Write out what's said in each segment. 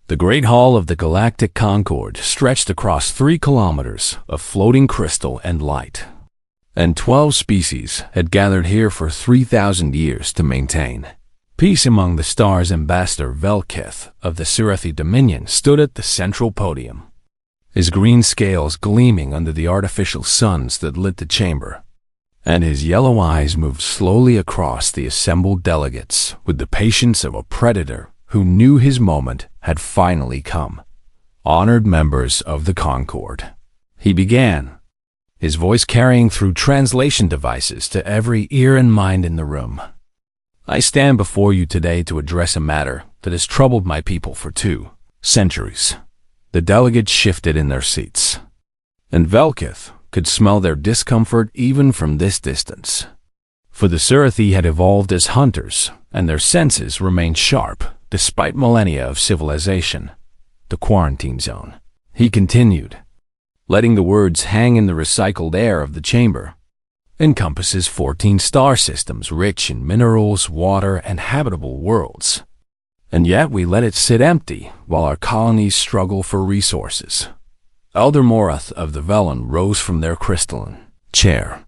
The great hall of the Galactic Concord stretched across 3 kilometers of floating crystal and light, and 12 species had gathered here for 3,000 years to maintain peace among the stars. Ambassador Velkith of the Sirathi Dominion stood at the central podium, his green scales gleaming under the artificial suns that lit the chamber, and his yellow eyes moved slowly across the assembled delegates with the patience of a predator who knew his moment had finally come. Honored members of the Concord, he began, his voice carrying through translation devices to every ear and mind in the room. I stand before you today to address a matter that has troubled my people for 2 centuries. The delegates shifted in their seats, and Velkith could smell their discomfort even from this distance. For the Sirathi had evolved as hunters, and their senses remained sharp despite millennia of civilization. The quarantine zone, he continued, letting the words hang in the recycled air of the chamber, encompasses 14 star systems rich in minerals, water, and habitable worlds. And yet we let it sit empty while our colonies struggle for resources. Elder Morath of the Velen rose from their crystalline chair,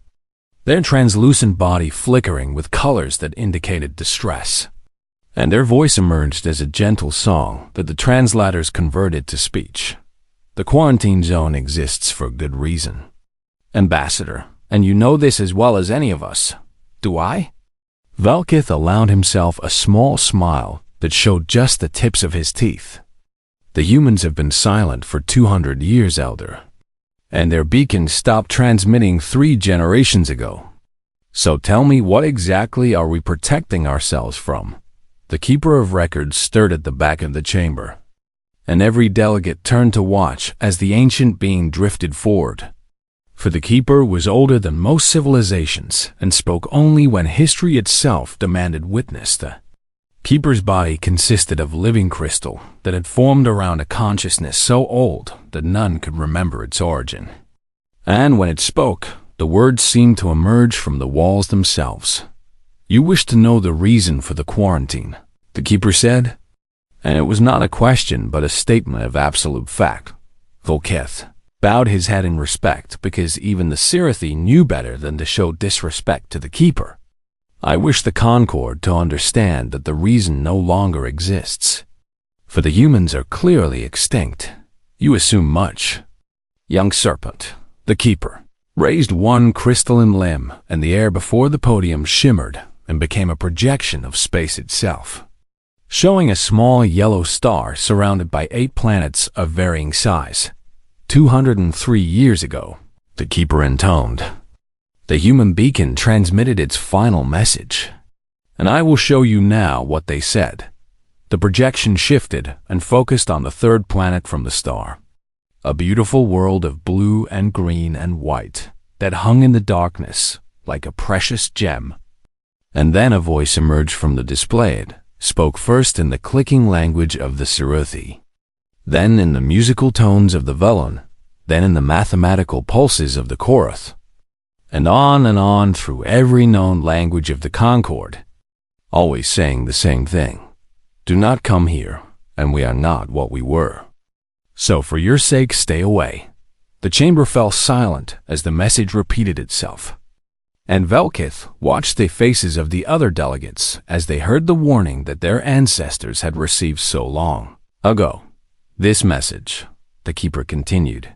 their translucent body flickering with colors that indicated distress, and their voice emerged as a gentle song that the translators converted to speech. The quarantine zone exists for good reason, Ambassador, and you know this as well as any of us. Do I? Velkith allowed himself a small smile that showed just the tips of his teeth. The humans have been silent for 200 years, Elder, and their beacon stopped transmitting 3 generations ago. So tell me, what exactly are we protecting ourselves from? The Keeper of Records stirred at the back of the chamber, and every delegate turned to watch as the ancient being drifted forward. For the Keeper was older than most civilizations and spoke only when history itself demanded witness. The Keeper's body consisted of living crystal that had formed around a consciousness so old that none could remember its origin. And when it spoke, the words seemed to emerge from the walls themselves. You wish to know the reason for the quarantine, the Keeper said, and it was not a question but a statement of absolute fact. Velkith bowed his head in respect because even the Sirathi knew better than to show disrespect to the Keeper. I wish the Concord to understand that the reason no longer exists. For the humans are clearly extinct. You assume much. Young Serpent, the Keeper, raised one crystalline limb, and the air before the podium shimmered and became a projection of space itself, showing a small yellow star surrounded by 8 planets of varying size. 203 years ago, the Keeper intoned, the human beacon transmitted its final message, and I will show you now what they said. The projection shifted and focused on the 3rd planet from the star, a beautiful world of blue and green and white that hung in the darkness like a precious gem. And then a voice emerged from the display. It spoke first in the clicking language of the Sirathi, then in the musical tones of the Velen, then in the mathematical pulses of the Korath, and on through every known language of the Concord, always saying the same thing. Do not come here, and we are not what we were. So for your sake, stay away. The chamber fell silent as the message repeated itself, and Velkith watched the faces of the other delegates as they heard the warning that their ancestors had received so long ago. This message, the Keeper continued,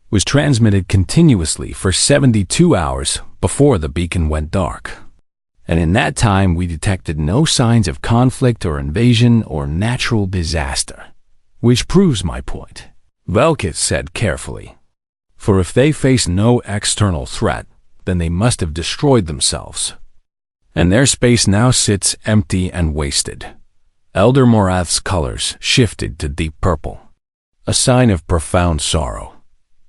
was transmitted continuously for 72 hours before the beacon went dark. And in that time we detected no signs of conflict or invasion or natural disaster, which proves my point, Velkith said carefully. For if they face no external threat, then they must have destroyed themselves. And their space now sits empty and wasted. Elder Morath's colors shifted to deep purple, a sign of profound sorrow.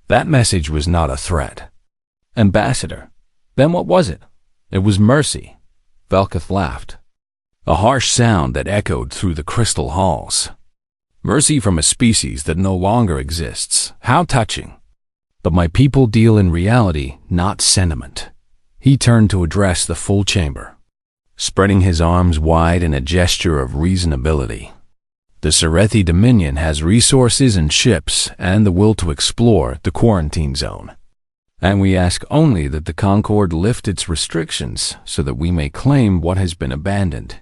That message was not a threat. Ambassador, then what was it? It was mercy. Velkith laughed, a harsh sound that echoed through the crystal halls. Mercy from a species that no longer exists. How touching. But my people deal in reality, not sentiment. He turned to address the full chamber, spreading his arms wide in a gesture of reasonability. The Serethi Dominion has resources and ships and the will to explore the quarantine zone. And we ask only that the Concord lift its restrictions so that we may claim what has been abandoned.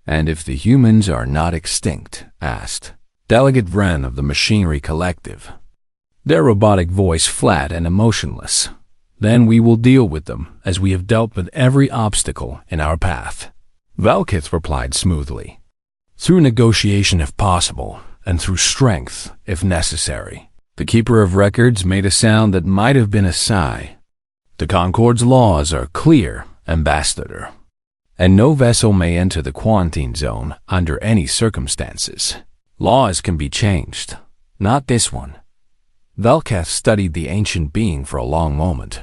And if the humans are not extinct, asked Delegate Wren of the Machinery Collective, their robotic voice flat and emotionless, then we will deal with them as we have dealt with every obstacle in our path. Velkith replied smoothly, through negotiation if possible, and through strength if necessary. The Keeper of Records made a sound that might have been a sigh. The Concord's laws are clear, Ambassador, and no vessel may enter the quarantine zone under any circumstances. Laws can be changed, not this one. Velketh studied the ancient being for a long moment,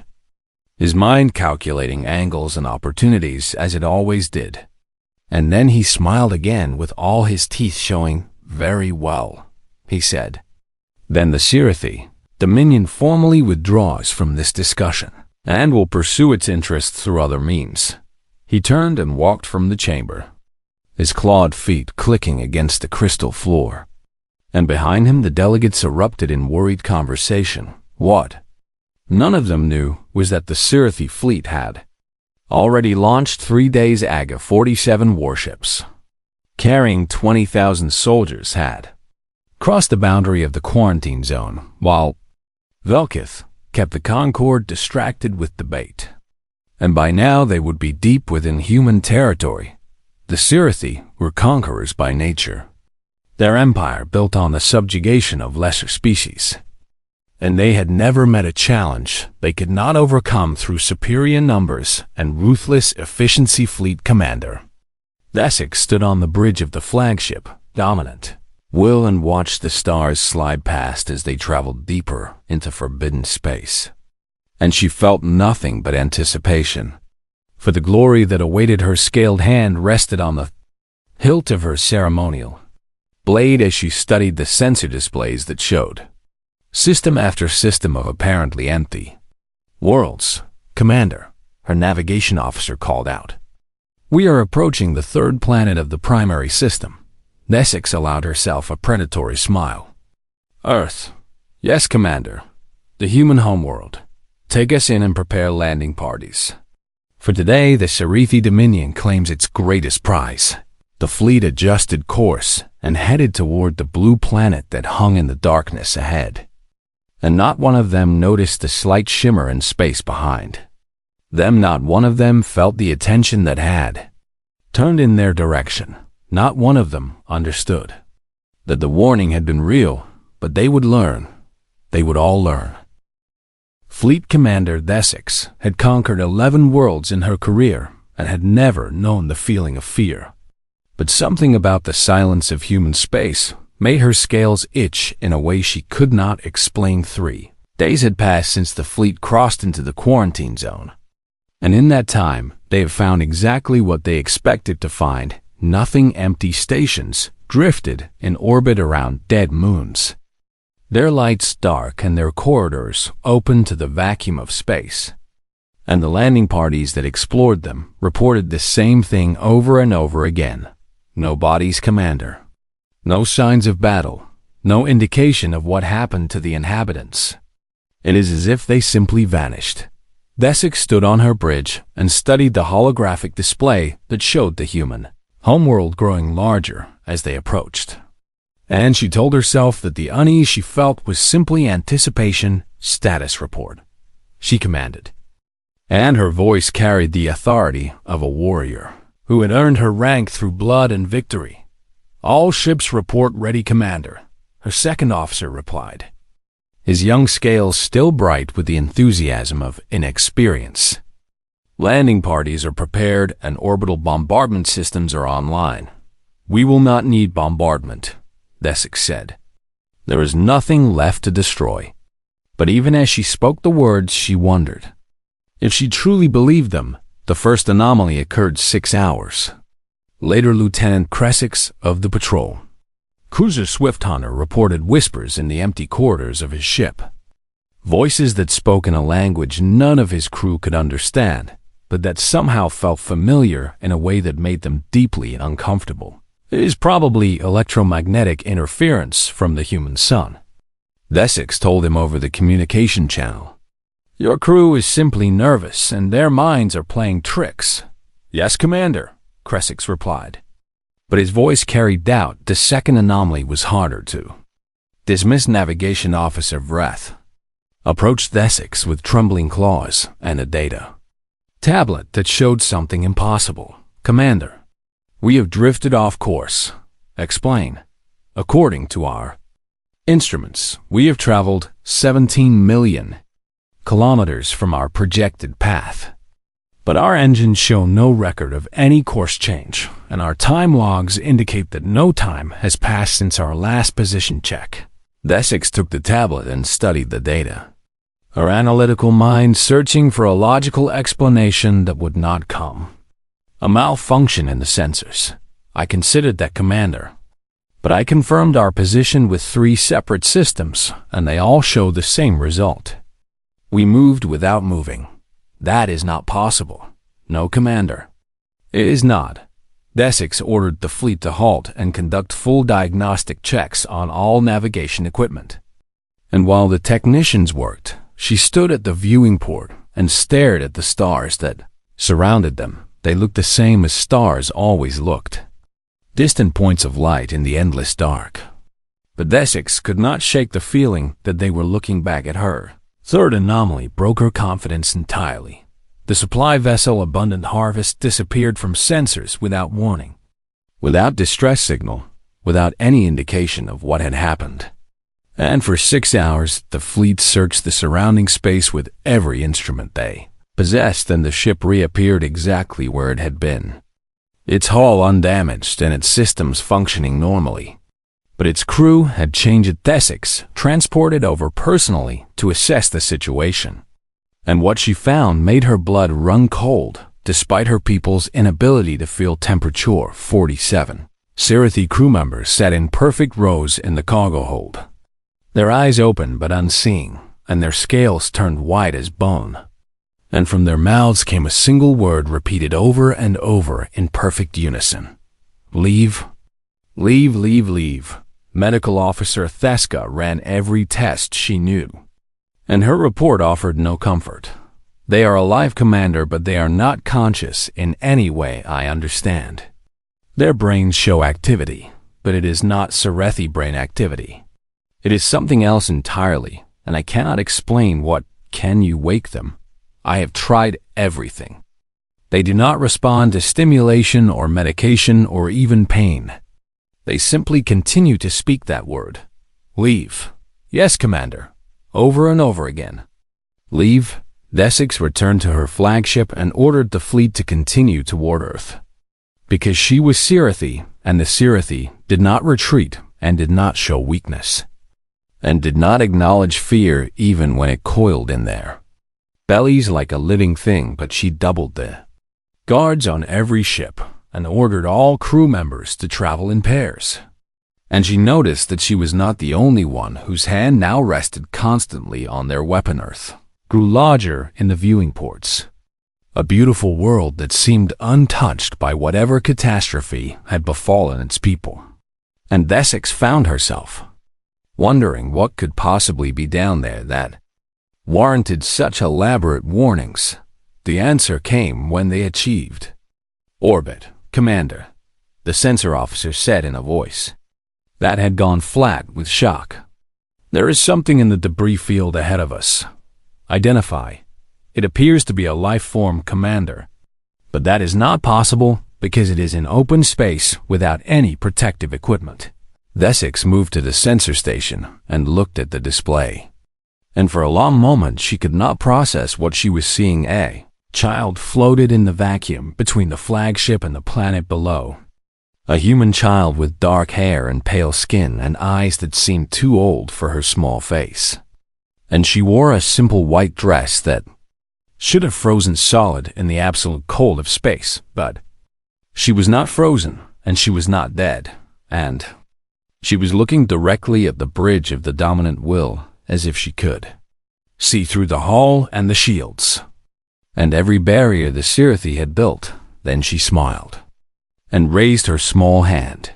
his mind calculating angles and opportunities as it always did. And then he smiled again with all his teeth showing. Very well, he said. Then the Serethi Dominion formally withdraws from this discussion and will pursue its interests through other means. He turned and walked from the chamber, his clawed feet clicking against the crystal floor. And behind him the delegates erupted in worried conversation. What none of them knew was that the Serethi fleet had already launched 3 days AGA 47 warships, carrying 20,000 soldiers, had crossed the boundary of the quarantine zone, while Velkith kept the Concord distracted with debate. And by now they would be deep within human territory. The Serethi were conquerors by nature, their empire built on the subjugation of lesser species. And they had never met a challenge they could not overcome through superior numbers and ruthless efficiency. Fleet Commander Essex stood on the bridge of the flagship, dominant will, and watched the stars slide past as they traveled deeper into forbidden space. And she felt nothing but anticipation, for the glory that awaited her. Scaled hand rested on the hilt of her ceremonial blade as she studied the sensor displays that showed system after system of apparently empty worlds. Commander, her navigation officer called out. We are approaching the third planet of the primary system. Essex allowed herself a predatory smile. Earth. Yes, Commander. The human homeworld. Take us in and prepare landing parties. For today, the Serethi Dominion claims its greatest prize. The fleet adjusted course and headed toward the blue planet that hung in the darkness ahead. And not one of them noticed the slight shimmer in space behind them. Not one of them felt the attention that had turned in their direction. Not one of them understood that the warning had been real, but they would learn. They would all learn. Fleet Commander Essex had conquered 11 worlds in her career and had never known the feeling of fear. But something about the silence of human space made her scales itch in a way she could not explain. 3 days had passed since the fleet crossed into the quarantine zone. And in that time, they have found exactly what they expected to find. Nothing. Empty stations drifted in orbit around dead moons, their lights dark and their corridors open to the vacuum of space. And the landing parties that explored them reported the same thing over and over again. No bodies, Commander. No signs of battle. No indication of what happened to the inhabitants. It is as if they simply vanished. Essex stood on her bridge and studied the holographic display that showed the human homeworld growing larger as they approached. And she told herself that the unease she felt was simply anticipation. Status report, she commanded. And her voice carried the authority of a warrior who had earned her rank through blood and victory. All ships report ready, Commander, her second officer replied, his young scales still bright with the enthusiasm of inexperience. Landing parties are prepared and orbital bombardment systems are online. We will not need bombardment, Essex said. There is nothing left to destroy. But even as she spoke the words, she wondered if she truly believed them. The first anomaly occurred 6 hours later. Lieutenant Cressex of the patrol cruiser Swift Hunter reported whispers in the empty corridors of his ship, voices that spoke in a language none of his crew could understand, but that somehow felt familiar in a way that made them deeply uncomfortable. It is probably electromagnetic interference from the human sun. Essex told him over the communication channel. Your crew is simply nervous, and their minds are playing tricks. Yes, Commander, Essex replied. But his voice carried doubt. The second anomaly was harder to dismiss. Navigation Officer Vreth approached Essex with trembling claws and a data tablet that showed something impossible. Commander, we have drifted off course. Explain. According to our instruments, we have traveled 17 million kilometers from our projected path. But our engines show no record of any course change, and our time logs indicate that no time has passed since our last position check. Essex took the tablet and studied the data, her analytical mind searching for a logical explanation that would not come. A malfunction in the sensors. I considered that, Commander. But I confirmed our position with 3 separate systems, and they all show the same result. We moved without moving. That is not possible. No, Commander. It is not. Essex ordered the fleet to halt and conduct full diagnostic checks on all navigation equipment. And while the technicians worked, she stood at the viewing port and stared at the stars that surrounded them. They looked the same as stars always looked. Distant points of light in the endless dark. But Essex could not shake the feeling that they were looking back at her. Third anomaly broke her confidence entirely. The supply vessel Abundant Harvest disappeared from sensors without warning, without distress signal, without any indication of what had happened. And for 6 hours, the fleet searched the surrounding space with every instrument they possessed, and the ship reappeared exactly where it had been. Its hull undamaged and its systems functioning normally. But its crew had changed. Essex transported over personally to assess the situation. And what she found made her blood run cold, despite her people's inability to feel temperature. 47 Sirathi crew members sat in perfect rows in the cargo hold, their eyes open but unseeing, and their scales turned white as bone. And from their mouths came a single word repeated over and over in perfect unison. Leave. Leave, leave, leave. Medical Officer Theska ran every test she knew, and her report offered no comfort. They are alive, Commander, but they are not conscious in any way I understand. Their brains show activity, but it is not Sirathi brain activity. It is something else entirely, and I cannot explain what. Can you wake them? I have tried everything. They do not respond to stimulation or medication or even pain. They simply continue to speak that word. Leave. Yes, Commander. Over and over again. Leave. Essex returned to her flagship and ordered the fleet to continue toward Earth. Because she was Sirathi, and the Sirathi did not retreat and did not show weakness, and did not acknowledge fear even when it coiled in there. Bellies like a living thing, but she doubled the guards on every ship and ordered all crew members to travel in pairs. And she noticed that she was not the only one whose hand now rested constantly on their weapon. Earth grew larger in the viewing ports, a beautiful world that seemed untouched by whatever catastrophe had befallen its people. And Essex found herself wondering what could possibly be down there that warranted such elaborate warnings. The answer came when they achieved orbit. Commander, the sensor officer said in a voice that had gone flat with shock. There is something in the debris field ahead of us. Identify. It appears to be a life form, Commander. But that is not possible because it is in open space without any protective equipment. Essex moved to the sensor station and looked at the display. And for a long moment she could not process what she was seeing. A child floated in the vacuum between the flagship and the planet below. A human child with dark hair and pale skin and eyes that seemed too old for her small face. And she wore a simple white dress that should have frozen solid in the absolute cold of space, but she was not frozen, and she was not dead, and she was looking directly at the bridge of the dominant will as if she could see through the hull and the shields, and every barrier the Sirathi had built. Then she smiled and raised her small hand.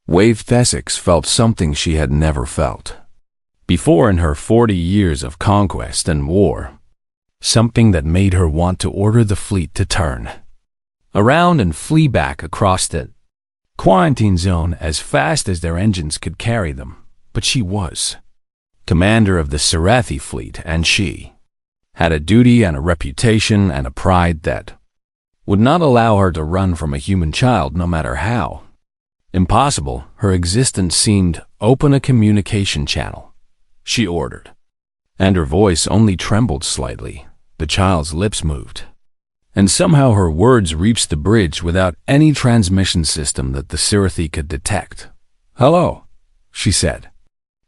Wave Essex felt something she had never felt before in her 40 years of conquest and war. Something that made her want to order the fleet to turn around and flee back across the quarantine zone as fast as their engines could carry them. But she was commander of the Sarathi fleet, and she had a duty and a reputation and a pride that would not allow her to run from a human child, no matter how impossible her existence seemed. Open a communication channel, she ordered, and her voice only trembled slightly. The child's lips moved, and somehow her words reached the bridge without any transmission system that the Sarathi could detect. "Hello," she said,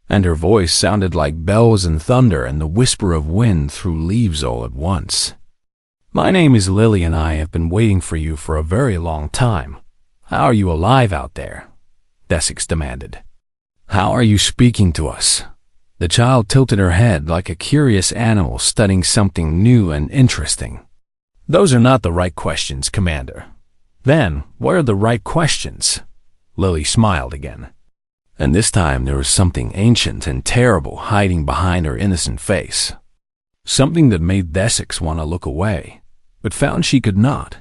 and her voice sounded like bells and thunder and the whisper of wind through leaves all at once. "My name is Lily, and I have been waiting for you for a very long time. How are you alive out there?" Essex demanded. "How are you speaking to us?" The child tilted her head like a curious animal studying something new and interesting. "Those are not the right questions, Commander." "Then, what are the right questions?" Lily smiled again, and this time there was something ancient and terrible hiding behind her innocent face. Something that made Essex want to look away, but found she could not.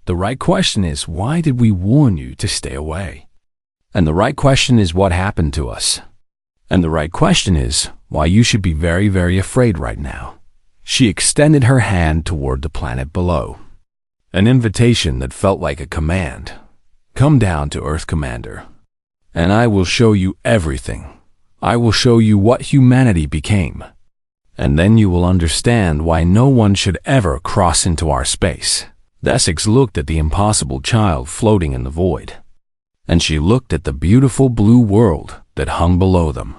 "The right question is, why did we warn you to stay away? And the right question is, what happened to us? And the right question is, why you should be very, very afraid right now." She extended her hand toward the planet below, an invitation that felt like a command. "Come down to Earth, Commander, and I will show you everything. I will show you what humanity became, and then you will understand why no one should ever cross into our space." Essex looked at the impossible child floating in the void, and she looked at the beautiful blue world that hung below them.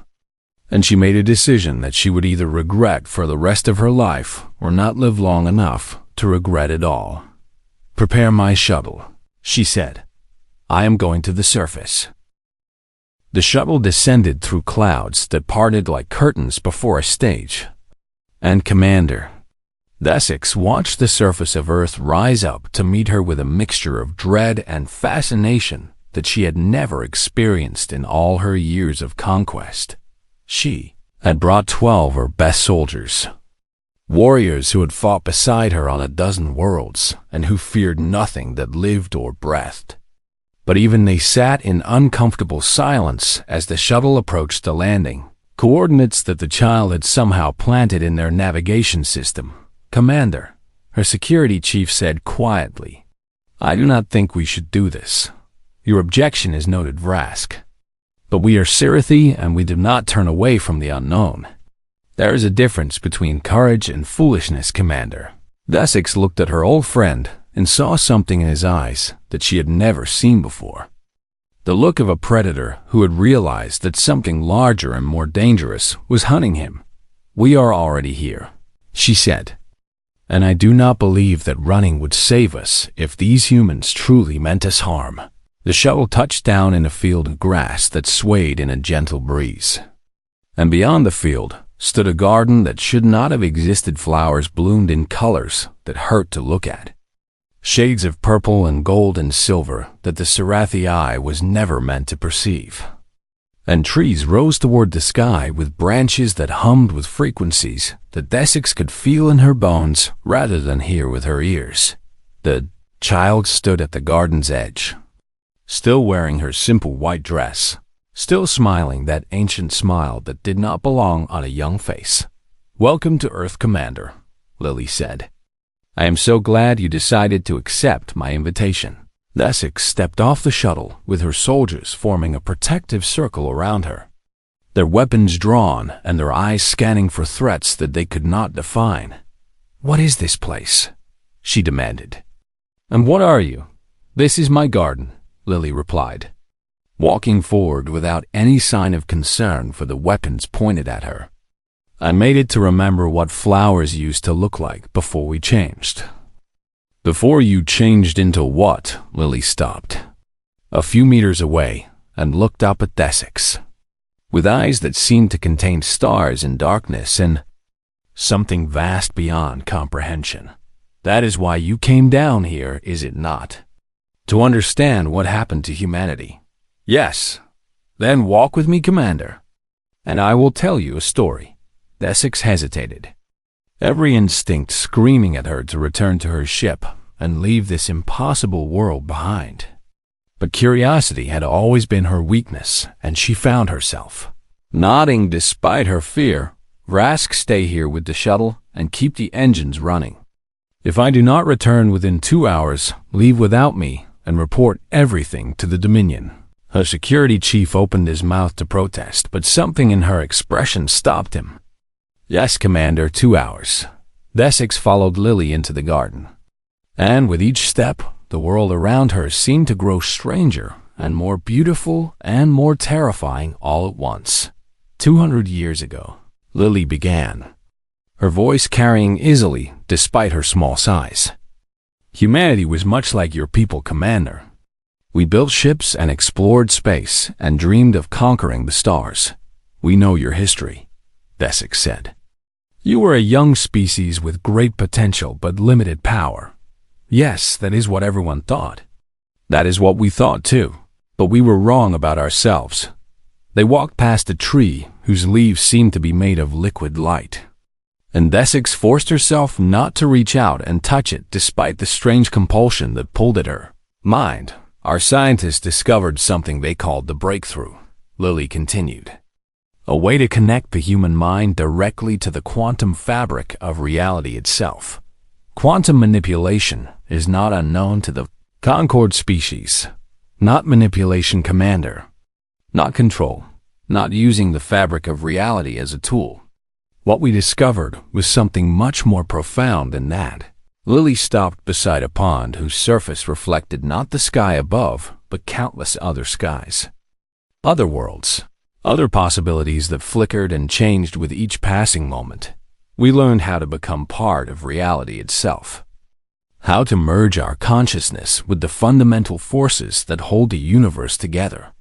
And she made a decision that she would either regret for the rest of her life or not live long enough to regret it all. "Prepare my shuttle," she said. "I am going to the surface." The shuttle descended through clouds that parted like curtains before a stage. And Commander Essex watched the surface of Earth rise up to meet her with a mixture of dread and fascination that she had never experienced in all her years of conquest. She had brought 12 of her best soldiers, warriors who had fought beside her on a dozen worlds and who feared nothing that lived or breathed. But even they sat in uncomfortable silence as the shuttle approached the landing, coordinates that the child had somehow planted in their navigation system. "Commander," her security chief said quietly, "I do not think we should do this. Your objection is noted, Vrask. But we are Sarathi, and we do not turn away from the unknown. There is a difference between courage and foolishness, Commander." Essex looked at her old friend and saw something in his eyes that she had never seen before. The look of a predator who had realized that something larger and more dangerous was hunting him. "We are already here," she said, "and I do not believe that running would save us if these humans truly meant us harm." The shuttle touched down in a field of grass that swayed in a gentle breeze. And beyond the field stood a garden that should not have existed. Flowers bloomed in colors that hurt to look at, shades of purple and gold and silver that the Sarathi eye was never meant to perceive. And trees rose toward the sky with branches that hummed with frequencies that Essex could feel in her bones rather than hear with her ears. The child stood at the garden's edge, still wearing her simple white dress, still smiling that ancient smile that did not belong on a young face. "Welcome to Earth, Commander," Lily said. "I am so glad you decided to accept my invitation." Essex stepped off the shuttle with her soldiers forming a protective circle around her, their weapons drawn and their eyes scanning for threats that they could not define. "What is this place?" she demanded. "And what are you?" "This is my garden," Lily replied, walking forward without any sign of concern for the weapons pointed at her. "I made it to remember what flowers used to look like before we changed." "Before you changed into what?" Lily stopped a few meters away and looked up at Essex, with eyes that seemed to contain stars and darkness and something vast beyond comprehension. "That is why you came down here, is it not? To understand what happened to humanity." Yes. Then walk with me, Commander, and I will tell you a story. Essex hesitated, every instinct screaming at her to return to her ship and leave this impossible world behind. But curiosity had always been her weakness, and she found herself nodding despite her fear. Rask, stay here with the shuttle and keep the engines running. If I do not return within 2 hours, leave without me and report everything to the Dominion. Her security chief opened his mouth to protest, but something in her expression stopped him. Yes, Commander, 2 hours. Essex followed Lily into the garden, and with each step, the world around her seemed to grow stranger and more beautiful and more terrifying all at once. 200 years ago, Lily began, her voice carrying easily despite her small size. Humanity was much like your people, Commander. We built ships and explored space and dreamed of conquering the stars. We know your history, Essex said. You were a young species with great potential but limited power. Yes, that is what everyone thought. That is what we thought too, but we were wrong about ourselves. They walked past a tree whose leaves seemed to be made of liquid light, and Essex forced herself not to reach out and touch it despite the strange compulsion that pulled at her mind. Our scientists discovered something they called the breakthrough, Lily continued. A way to connect the human mind directly to the quantum fabric of reality itself. Quantum manipulation is not unknown to the Concord species. Not manipulation, Commander. Not control. Not using the fabric of reality as a tool. What we discovered was something much more profound than that. Lily stopped beside a pond whose surface reflected not the sky above, but countless other skies. Other worlds. Other possibilities that flickered and changed with each passing moment. We learned how to become part of reality itself. How to merge our consciousness with the fundamental forces that hold the universe together.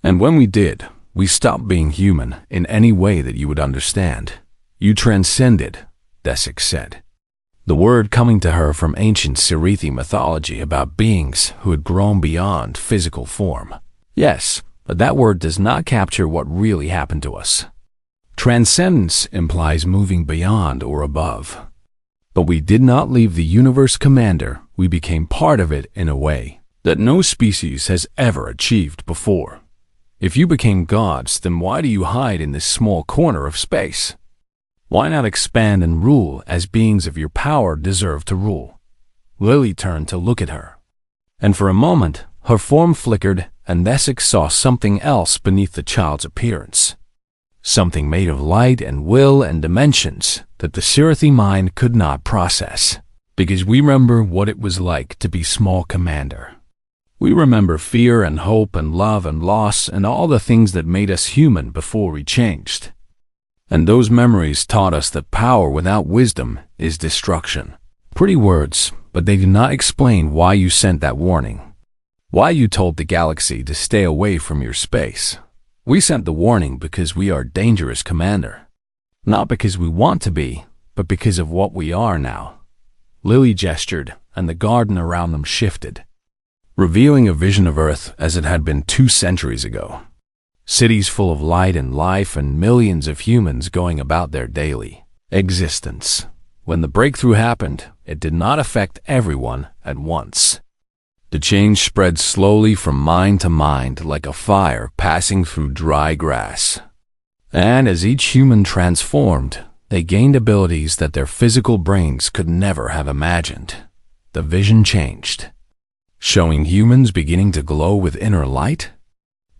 And when we did, we stopped being human in any way that you would understand. You transcended, Essex said. The word coming to her from ancient Sirithi mythology about beings who had grown beyond physical form. Yes, but that word does not capture what really happened to us. Transcendence implies moving beyond or above. But we did not leave the universe, Commander. We became part of it in a way that no species has ever achieved before. If you became gods, then why do you hide in this small corner of space? Why not expand and rule as beings of your power deserve to rule? Lily turned to look at her, and for a moment her form flickered, and Essex saw something else beneath the child's appearance. Something made of light and will and dimensions that the Sirithi mind could not process, because we remember what it was like to be small, Commander. We remember fear and hope and love and loss and all the things that made us human before we changed. And those memories taught us that power without wisdom is destruction. Pretty words, but they do not explain why you sent that warning. Why you told the galaxy to stay away from your space. We sent the warning because we are dangerous, Commander. Not because we want to be, but because of what we are now. Lily gestured, and the garden around them shifted, revealing a vision of Earth as it had been 2 centuries ago. Cities full of light and life and millions of humans going about their daily existence. When the breakthrough happened, it did not affect everyone at once. The change spread slowly from mind to mind like a fire passing through dry grass. And as each human transformed, they gained abilities that their physical brains could never have imagined. The vision changed, showing humans beginning to glow with inner light,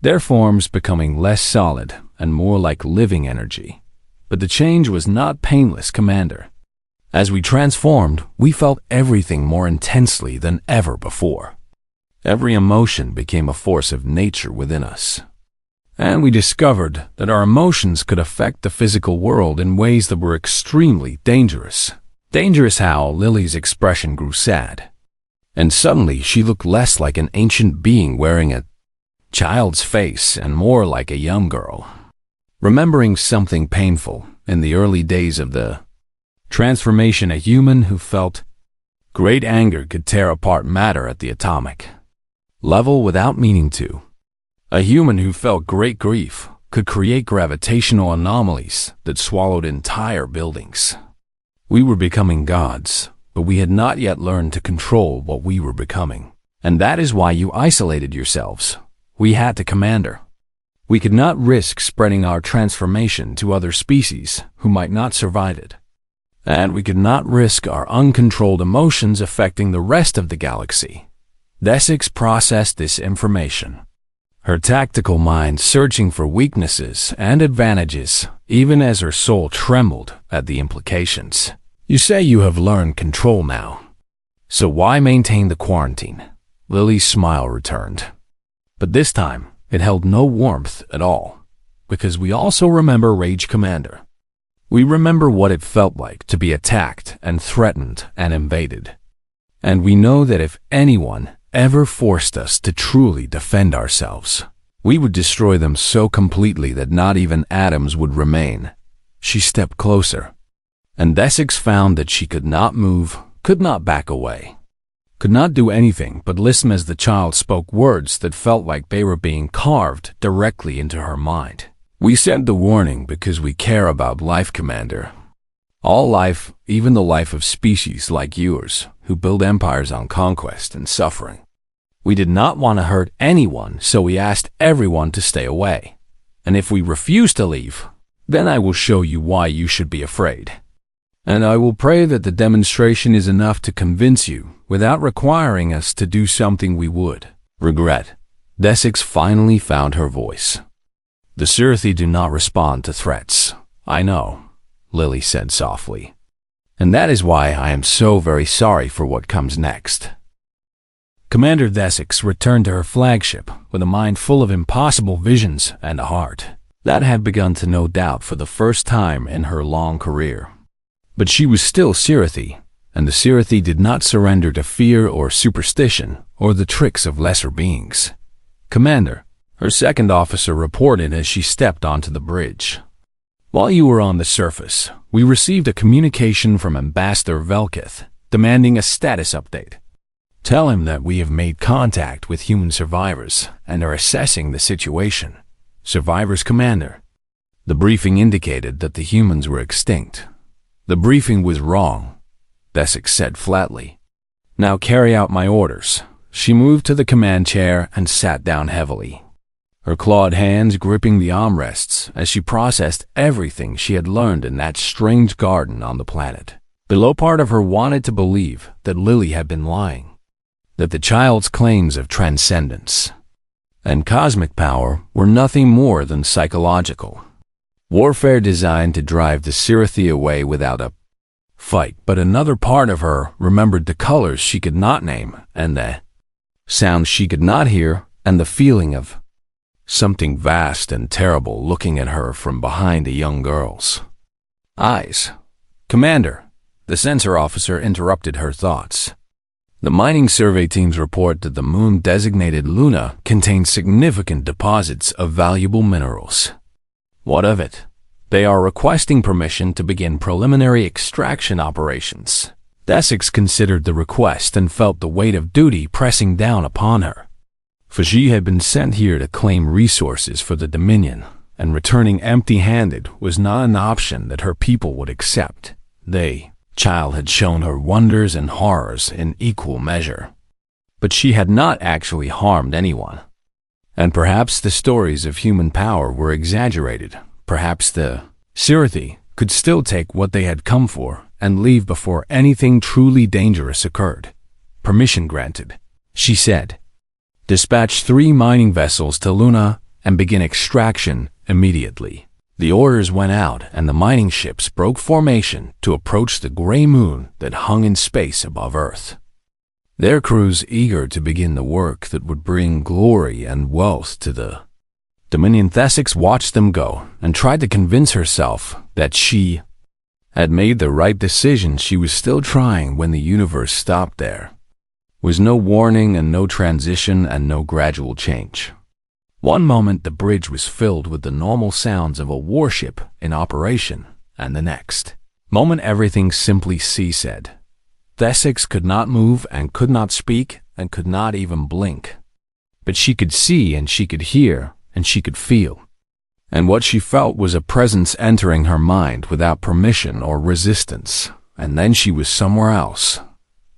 their forms becoming less solid and more like living energy. But the change was not painless, Commander. As we transformed, we felt everything more intensely than ever before. Every emotion became a force of nature within us. And we discovered that our emotions could affect the physical world in ways that were extremely dangerous. Dangerous how Lily's expression grew sad. And suddenly she looked less like an ancient being wearing a child's face and more like a young girl. Remembering something painful in the early days of the transformation, a human who felt great anger could tear apart matter at the atomic level without meaning to. A human who felt great grief could create gravitational anomalies that swallowed entire buildings. We were becoming gods, but we had not yet learned to control what we were becoming. And that is why you isolated yourselves. We had to, Commander. We could not risk spreading our transformation to other species who might not survive it. And we could not risk our uncontrolled emotions affecting the rest of the galaxy. Essex processed this information, her tactical mind searching for weaknesses and advantages, even as her soul trembled at the implications. You say you have learned control now. So why maintain the quarantine? Lily's smile returned. But this time, it held no warmth at all, because we also remember Rage Commander. We remember what it felt like to be attacked and threatened and invaded. And we know that if anyone ever forced us to truly defend ourselves, we would destroy them so completely that not even atoms would remain. She stepped closer, and Essex found that she could not move, could not back away, could not do anything but listen as the child spoke words that felt like they were being carved directly into her mind. We sent the warning because we care about life, Commander. All life, even the life of species like yours, who build empires on conquest and suffering. We did not want to hurt anyone, so we asked everyone to stay away. And if we refuse to leave, then I will show you why you should be afraid. And I will pray that the demonstration is enough to convince you, without requiring us to do something we would regret. Essex finally found her voice. The Sirthi do not respond to threats. I know, Lily said softly. And that is why I am so very sorry for what comes next. Commander Essex returned to her flagship with a mind full of impossible visions and a heart that had begun to know doubt for the first time in her long career. But she was still Sirthi, and the Sirthi did not surrender to fear or superstition or the tricks of lesser beings. Commander, her second officer reported as she stepped onto the bridge. While you were on the surface, we received a communication from Ambassador Velkith demanding a status update. Tell him that we have made contact with human survivors and are assessing the situation. Survivors, Commander. The briefing indicated that the humans were extinct. The briefing was wrong, Essex said flatly. Now carry out my orders. She moved to the command chair and sat down heavily, her clawed hands gripping the armrests as she processed everything she had learned in that strange garden on the planet. The low part of her wanted to believe that Lily had been lying, that the child's claims of transcendence and cosmic power were nothing more than psychological warfare designed to drive the Sirthi away without a fight. But another part of her remembered the colors she could not name, and the sounds she could not hear, and the feeling of something vast and terrible looking at her from behind a young girl's eyes. Commander, the sensor officer interrupted her thoughts. The mining survey teams report that the moon designated Luna contains significant deposits of valuable minerals. What of it? They are requesting permission to begin preliminary extraction operations. Essex considered the request and felt the weight of duty pressing down upon her. For she had been sent here to claim resources for the Dominion, and returning empty-handed was not an option that her people would accept. Child had shown her wonders and horrors in equal measure. But she had not actually harmed anyone. And perhaps the stories of human power were exaggerated. Perhaps the Sirthi could still take what they had come for and leave before anything truly dangerous occurred. Permission granted, she said. Dispatch 3 mining vessels to Luna and begin extraction immediately. The orders went out and the mining ships broke formation to approach the gray moon that hung in space above Earth. Their crews eager to begin the work that would bring glory and wealth to the Dominion. Essex watched them go and tried to convince herself that she had made the right decision. She was still trying when the universe stopped there. Was no warning and no transition and no gradual change. One moment the bridge was filled with the normal sounds of a warship in operation, and the next moment everything simply ceased. Essex could not move and could not speak and could not even blink. But she could see and she could hear and she could feel. And what she felt was a presence entering her mind without permission or resistance. And then she was somewhere else.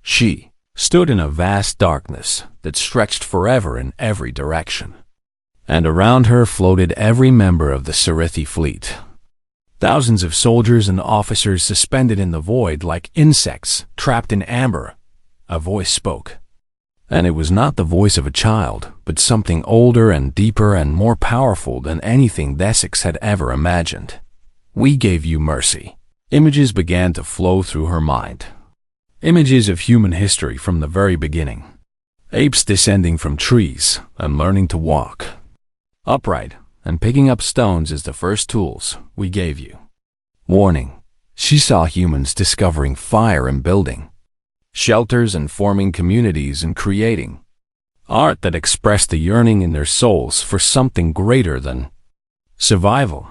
She stood in a vast darkness that stretched forever in every direction. And around her floated every member of the Sirithi fleet. Thousands of soldiers and officers suspended in the void like insects trapped in amber. A voice spoke. And it was not the voice of a child, but something older and deeper and more powerful than anything Desix had ever imagined. We gave you mercy. Images began to flow through her mind. Images of human history from the very beginning. Apes descending from trees and learning to walk. Upright and picking up stones as the first tools we gave you. Warning. She saw humans discovering fire and building. Shelters and forming communities and creating. Art that expressed the yearning in their souls for something greater than survival.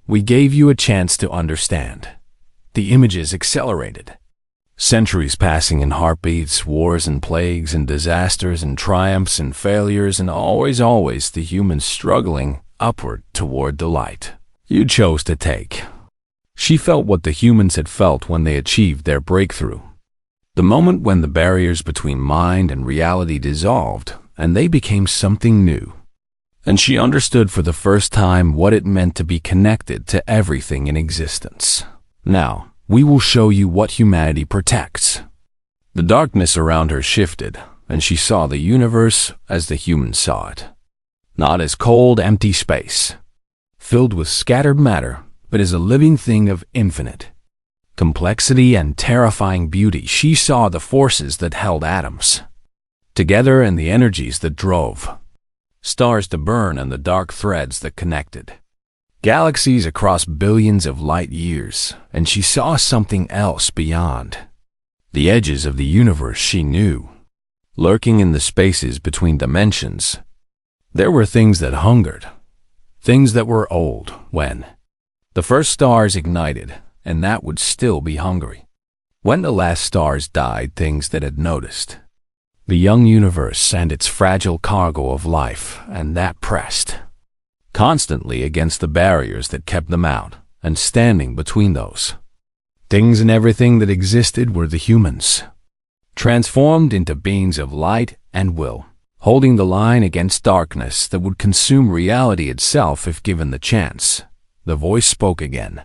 We gave you a chance to understand. The images accelerated. Centuries passing in heartbeats, wars and plagues and disasters and triumphs and failures and always the humans struggling upward toward the light you chose to take. She felt what the humans had felt when they achieved their breakthrough. The moment when the barriers between mind and reality dissolved and they became something new. And she understood for the first time what it meant to be connected to everything in existence. Now, we will show you what humanity protects. The darkness around her shifted, and she saw the universe as the humans saw it. Not as cold, empty space, filled with scattered matter, but as a living thing of infinite complexity and terrifying beauty. She saw the forces that held atoms together and the energies that drove stars to burn and the dark threads that connected galaxies across billions of light years. And she saw something else beyond the edges of the universe. She knew, lurking in the spaces between dimensions, there were things that hungered, things that were old when the first stars ignited, and that would still be hungry. When the last stars died, things that had noticed the young universe and its fragile cargo of life, and that pressed constantly against the barriers that kept them out, and standing between those things and everything that existed were the humans, transformed into beings of light and will, holding the line against darkness that would consume reality itself if given the chance. The voice spoke again.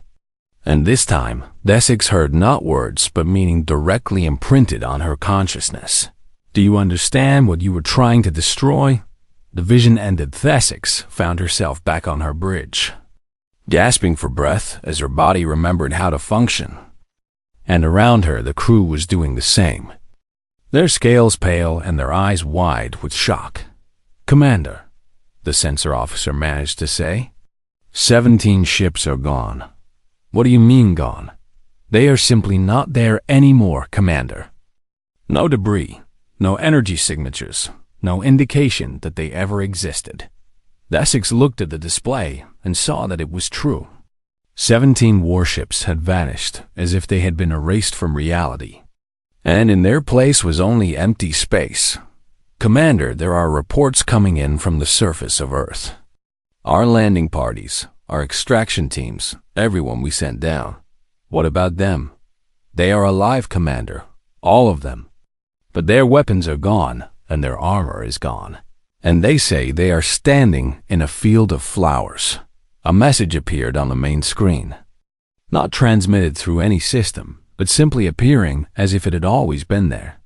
And this time, Desix heard not words but meaning directly imprinted on her consciousness. Do you understand what you were trying to destroy? The vision ended. Desix found herself back on her bridge, gasping for breath as her body remembered how to function. And around her the crew was doing the same, their scales pale and their eyes wide with shock. "Commander," the sensor officer managed to say, 17 ships are gone. "What do you mean gone?" "They are simply not there anymore, Commander. No debris, no energy signatures, no indication that they ever existed." Desix looked at the display and saw that it was true. 17 warships had vanished as if they had been erased from reality, and in their place was only empty space. "Commander, there are reports coming in from the surface of Earth. Our landing parties, our extraction teams, everyone we sent down. What about them? They are alive, Commander, all of them. But their weapons are gone, and their armor is gone. And they say they are standing in a field of flowers." A message appeared on the main screen, not transmitted through any system, but simply appearing as if it had always been there.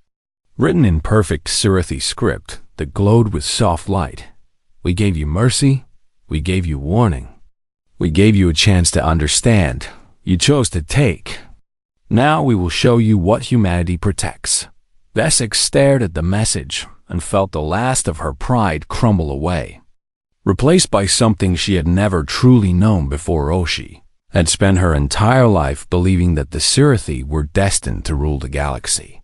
Written in perfect Sirithi script that glowed with soft light. "We gave you mercy. We gave you warning. We gave you a chance to understand. You chose to take. Now we will show you what humanity protects." Desix stared at the message and felt the last of her pride crumble away, replaced by something she had never truly known before. Oshi had spent her entire life believing that the Sirithi were destined to rule the galaxy,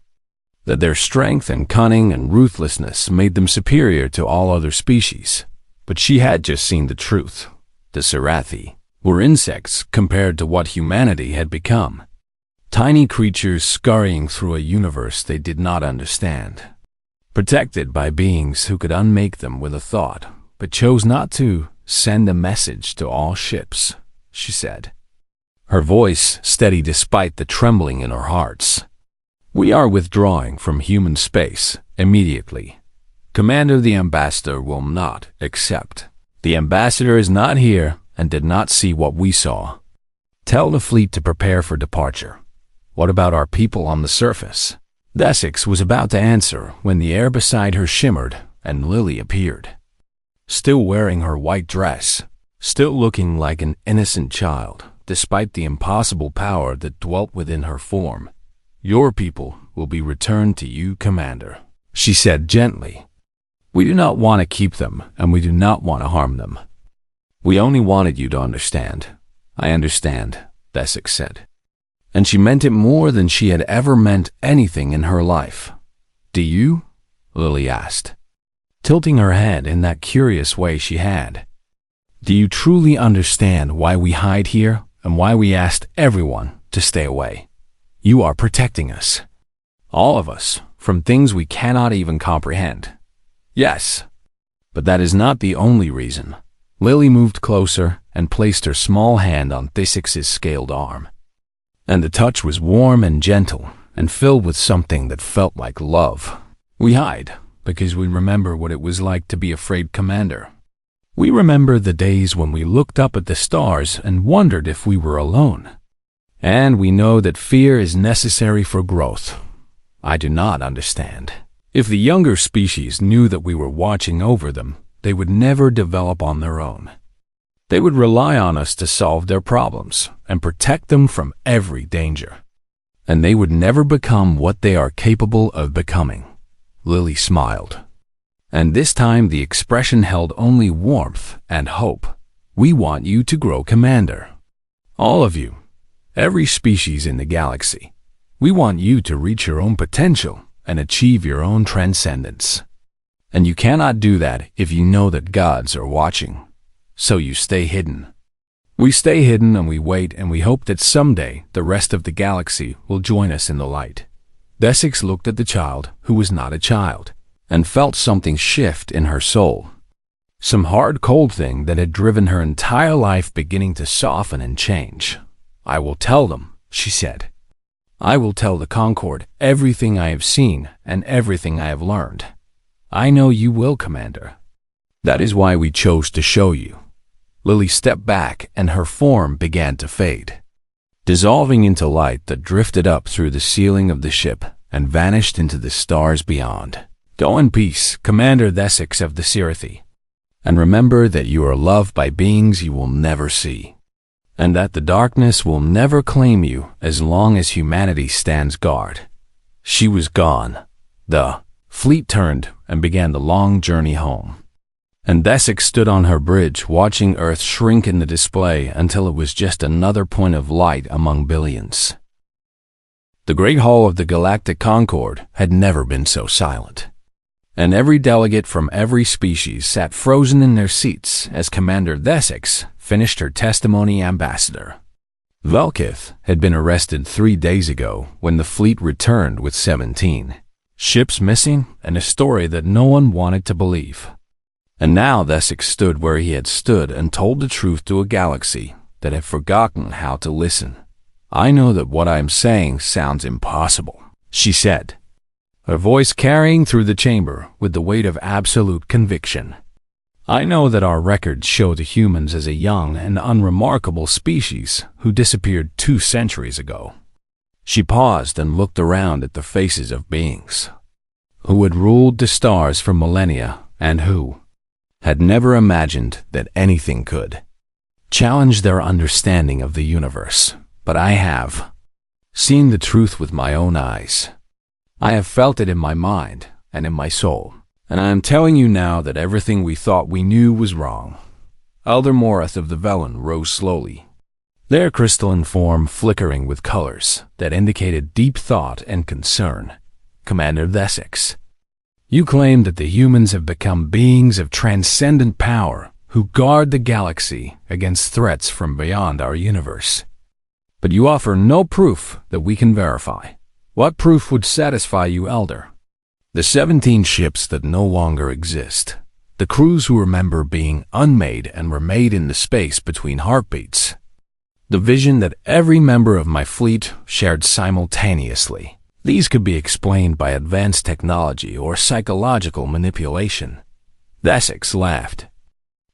that their strength and cunning and ruthlessness made them superior to all other species. But she had just seen the truth. The Sirithi were insects compared to what humanity had become. Tiny creatures scurrying through a universe they did not understand. protected by beings who could unmake them with a thought, but chose not to send a message to all ships, she said. Her voice steady despite the trembling in our hearts. We are withdrawing from human space immediately. Commander, the ambassador will not accept. The ambassador is not here and did not see what we saw. Tell the fleet to prepare for departure. What about our people on the surface? Desix was about to answer when the air beside her shimmered and Lily appeared. Still wearing her white dress, still looking like an innocent child, despite the impossible power that dwelt within her form. Your people will be returned to you, Commander, she said gently. We do not want to keep them, and we do not want to harm them. We only wanted you to understand. I understand, Desix said. And she meant it more than she had ever meant anything in her life. Do you? Lily asked, tilting her head in that curious way she had. Do you truly understand why we hide here and why we asked everyone to stay away? You are protecting us. All of us, from things we cannot even comprehend. Yes, but that is not the only reason. Lily moved closer and placed her small hand on Desix's scaled arm. And the touch was warm and gentle and filled with something that felt like love. We hide because we remember what it was like to be afraid, Commander. We remember the days when we looked up at the stars and wondered if we were alone. And we know that fear is necessary for growth. I do not understand. If the younger species knew that we were watching over them, they would never develop on their own. They would rely on us to solve their problems and protect them from every danger. And they would never become what they are capable of becoming. Lily smiled. And this time the expression held only warmth and hope. We want you to grow, Commander. All of you. Every species in the galaxy. We want you to reach your own potential and achieve your own transcendence. And you cannot do that if you know that gods are watching. So you stay hidden. We stay hidden and we wait and we hope that someday the rest of the galaxy will join us in the light. Desix looked at the child, who was not a child, and felt something shift in her soul. Some hard, cold thing that had driven her entire life beginning to soften and change. I will tell them, she said. I will tell the Concord everything I have seen and everything I have learned. I know you will, Commander. That is why we chose to show you. Lily stepped back and her form began to fade, dissolving into light that drifted up through the ceiling of the ship and vanished into the stars beyond. Go in peace, Commander Desix of the Sirathi, and remember that you are loved by beings you will never see, and that the darkness will never claim you as long as humanity stands guard. She was gone. The fleet turned and began the long journey home. And Desix stood on her bridge watching Earth shrink in the display until it was just another point of light among billions. The Great Hall of the Galactic Concord had never been so silent. And every delegate from every species sat frozen in their seats as Commander Desix finished her testimony. Ambassador Velkith had been arrested 3 days ago when the fleet returned with 17 ships missing and a story that no one wanted to believe. And now Desix stood where he had stood and told the truth to a galaxy that had forgotten how to listen. I know that what I am saying sounds impossible, she said, her voice carrying through the chamber with the weight of absolute conviction. I know that our records show the humans as a young and unremarkable species who disappeared 2 centuries ago. She paused and looked around at the faces of beings who had ruled the stars for millennia and who had never imagined that anything could challenge their understanding of the universe. But I have seen the truth with my own eyes. I have felt it in my mind and in my soul. And I am telling you now that everything we thought we knew was wrong. Elder Morath of the Velen rose slowly, their crystalline form flickering with colors that indicated deep thought and concern. Commander Desix, you claim that the humans have become beings of transcendent power who guard the galaxy against threats from beyond our universe. But you offer no proof that we can verify. What proof would satisfy you, Elder? The 17 ships that no longer exist. The crews who remember being unmade and were made in the space between heartbeats. The vision that every member of my fleet shared simultaneously. These could be explained by advanced technology or psychological manipulation. Essex laughed.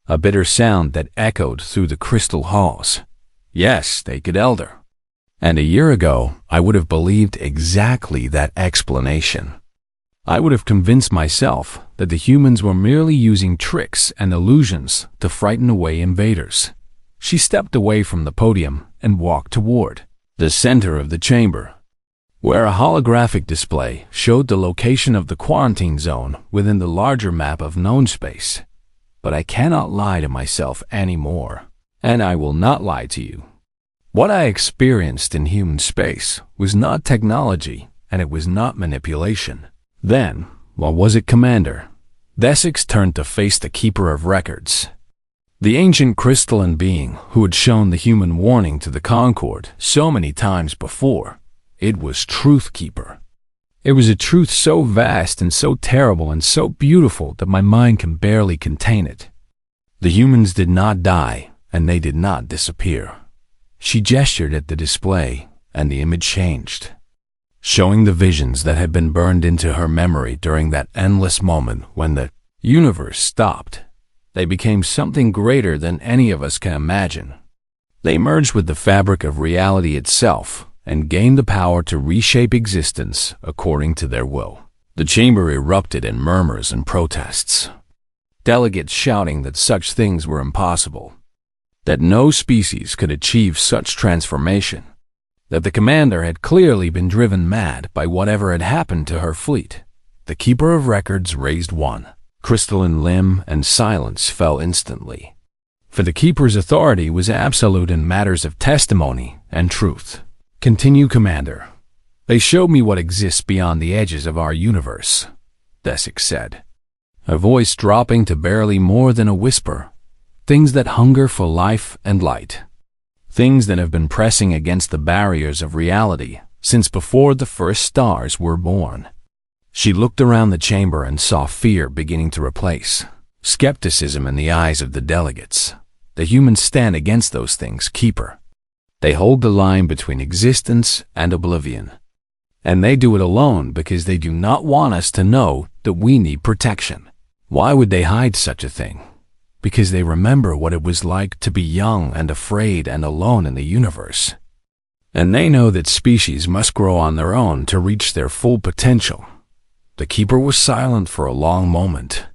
A bitter sound that echoed through the crystal halls. Yes, they could elder. And a year ago, I would have believed exactly that explanation. I would have convinced myself that the humans were merely using tricks and illusions to frighten away invaders. She stepped away from the podium and walked toward the center of the chamber, where a holographic display showed the location of the quarantine zone within the larger map of known space. But I cannot lie to myself anymore, and I will not lie to you. What I experienced in human space was not technology, and it was not manipulation. Then, what was it, Commander? Essex turned to face the Keeper of Records. The ancient crystalline being who had shown the human warning to the Concorde so many times before. It was Truth Keeper. It was a truth so vast and so terrible and so beautiful that my mind can barely contain it. The humans did not die, and they did not disappear. She gestured at the display, and the image changed, showing the visions that had been burned into her memory during that endless moment when the universe stopped. They became something greater than any of us can imagine. They merged with the fabric of reality itself and gained the power to reshape existence according to their will. The chamber erupted in murmurs and protests. Delegates shouting that such things were impossible, that no species could achieve such transformation, that the commander had clearly been driven mad by whatever had happened to her fleet. The Keeper of Records raised one crystalline limb, and silence fell instantly. For the Keeper's authority was absolute in matters of testimony and truth. Continue, Commander. They showed me what exists beyond the edges of our universe, Essex said, her voice dropping to barely more than a whisper. Things that hunger for life and light. Things that have been pressing against the barriers of reality since before the first stars were born. She looked around the chamber and saw fear beginning to replace skepticism in the eyes of the delegates. The humans stand against those things, Keeper. They hold the line between existence and oblivion. And they do it alone because they do not want us to know that we need protection. Why would they hide such a thing? Because they remember what it was like to be young and afraid and alone in the universe. And they know that species must grow on their own to reach their full potential. The Keeper was silent for a long moment,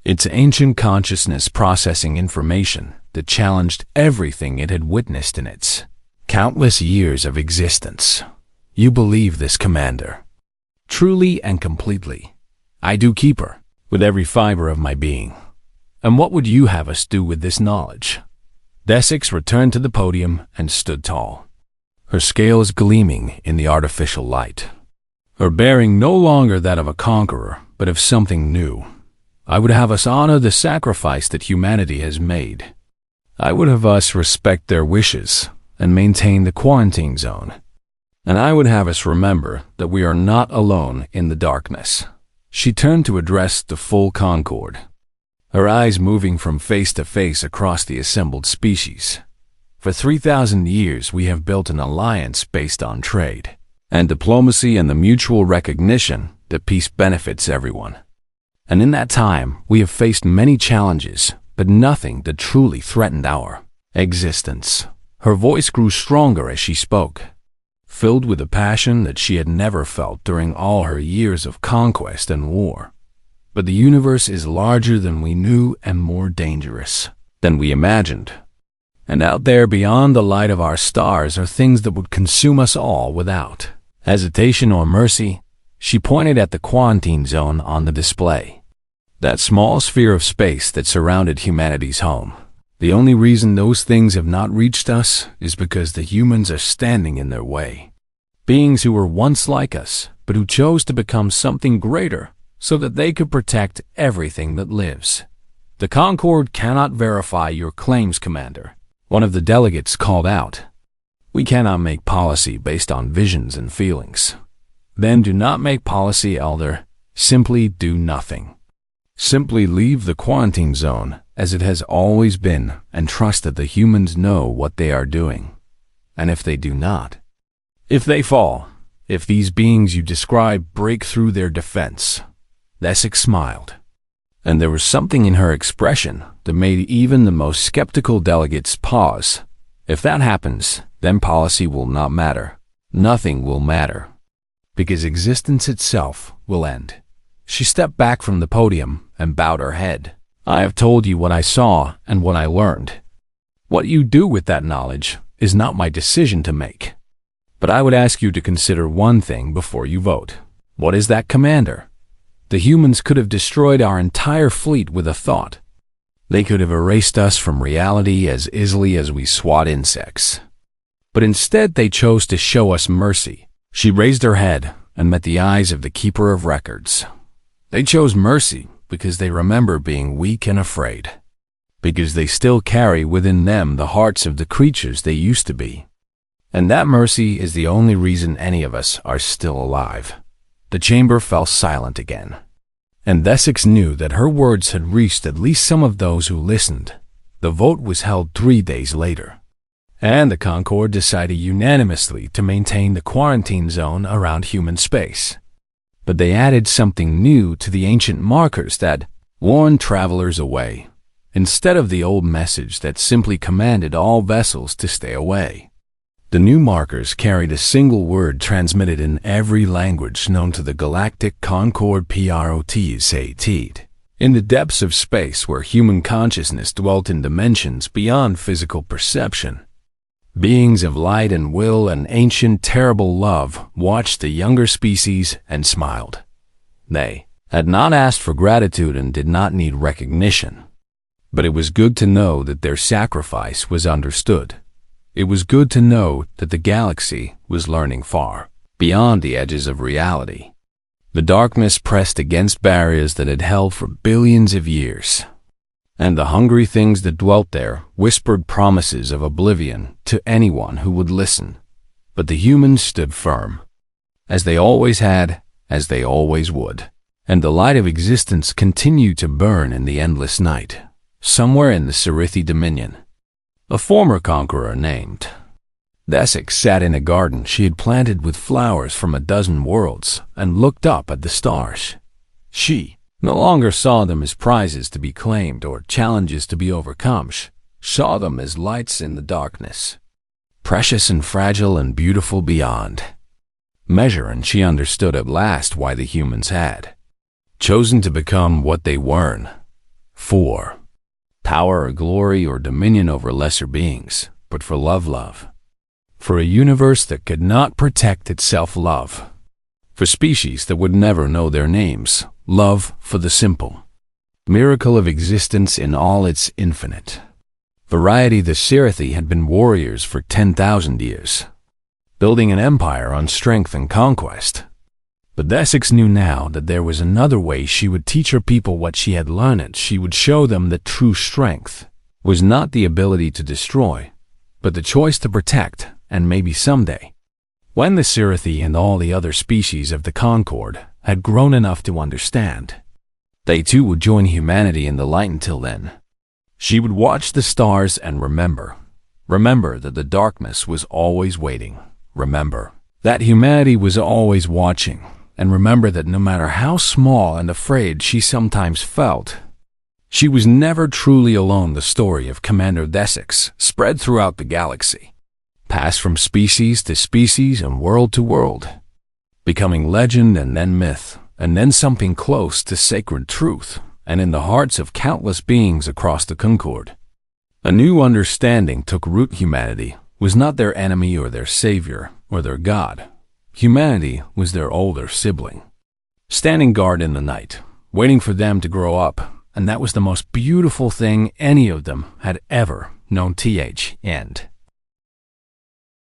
its ancient consciousness processing information that challenged everything it had witnessed in its countless years of existence. You believe this, Commander? Truly and completely. I do, Keeper, with every fiber of my being. And what would you have us do with this knowledge? Essex returned to the podium and stood tall, her scales gleaming in the artificial light, her bearing no longer that of a conqueror, but of something new. I would have us honor the sacrifice that humanity has made. I would have us respect their wishes and maintain the quarantine zone. And I would have us remember that we are not alone in the darkness. She turned to address the full Concorde, her eyes moving from face to face across the assembled species. For 3,000 years we have built an alliance based on trade and diplomacy and the mutual recognition that peace benefits everyone. And in that time, we have faced many challenges, but nothing that truly threatened our existence. Her voice grew stronger as she spoke, filled with a passion that she had never felt during all her years of conquest and war. But the universe is larger than we knew and more dangerous than we imagined. And out there beyond the light of our stars are things that would consume us all without hesitation or mercy. She pointed at the quarantine zone on the display, that small sphere of space that surrounded humanity's home. The only reason those things have not reached us is because the humans are standing in their way. Beings who were once like us, but who chose to become something greater so that they could protect everything that lives. The Concorde cannot verify your claims, Commander, one of the delegates called out. We cannot make policy based on visions and feelings. Then do not make policy, Elder. Simply do nothing. Simply leave the quarantine zone as it has always been and trust that the humans know what they are doing. And if they do not, if they fall, if these beings you describe break through their defense. Essex smiled, and there was something in her expression that made even the most skeptical delegates pause. If that happens, then policy will not matter. Nothing will matter, because existence itself will end. She stepped back from the podium and bowed her head. I have told you what I saw and what I learned. What you do with that knowledge is not my decision to make. But I would ask you to consider one thing before you vote. What is that, Commander? The humans could have destroyed our entire fleet with a thought. They could have erased us from reality as easily as we swat insects. But instead they chose to show us mercy. She raised her head and met the eyes of the Keeper of Records. They chose mercy because they remember being weak and afraid. Because they still carry within them the hearts of the creatures they used to be. And that mercy is the only reason any of us are still alive. The chamber fell silent again. And Essex knew that her words had reached at least some of those who listened. The vote was held 3 days later. And the Concord decided unanimously to maintain the quarantine zone around human space. But they added something new to the ancient markers that warned travelers away, instead of the old message that simply commanded all vessels to stay away. The new markers carried a single word transmitted in every language known to the Galactic Concord PROTSAT. In the depths of space where human consciousness dwelt in dimensions beyond physical perception, beings of light and will and ancient terrible love watched the younger species and smiled. They had not asked for gratitude and did not need recognition. But it was good to know that their sacrifice was understood. It was good to know that the galaxy was learning far beyond the edges of reality. The darkness pressed against barriers that had held for billions of years. And the hungry things that dwelt there whispered promises of oblivion to anyone who would listen. But the humans stood firm, as they always had, as they always would. And the light of existence continued to burn in the endless night, somewhere in the Sirithi Dominion. A former conqueror named Essex sat in a garden she had planted with flowers from a dozen worlds and looked up at the stars. She no longer saw them as prizes to be claimed or challenges to be overcome. She saw them as lights in the darkness, precious and fragile and beautiful beyond measure, and she understood at last why the humans had chosen to become what they weren't. For power or glory or dominion over lesser beings, but for love. For a universe that could not protect itself, love. For species that would never know their names, love for the simple miracle of existence in all its infinite variety. The Sirithi had been warriors for 10,000 years, building an empire on strength and conquest. But Essex knew now that there was another way she would teach her people what she had learned. She would show them that true strength was not the ability to destroy, but the choice to protect. And maybe someday, when the Sirithi and all the other species of the Concord had grown enough to understand, they too would join humanity in the light. Until then, she would watch the stars and remember that the darkness was always waiting. Remember that humanity was always watching. And remember that no matter how small and afraid she sometimes felt, she was never truly alone. The story of Commander Essex spread throughout the galaxy, passed from species to species and world to world, becoming legend and then myth, and then something close to sacred truth, and in the hearts of countless beings across the Concord. A new understanding took root. Humanity was not their enemy or their savior or their god. Humanity was their older sibling, standing guard in the night, waiting for them to grow up, and that was the most beautiful thing any of them had ever known. End.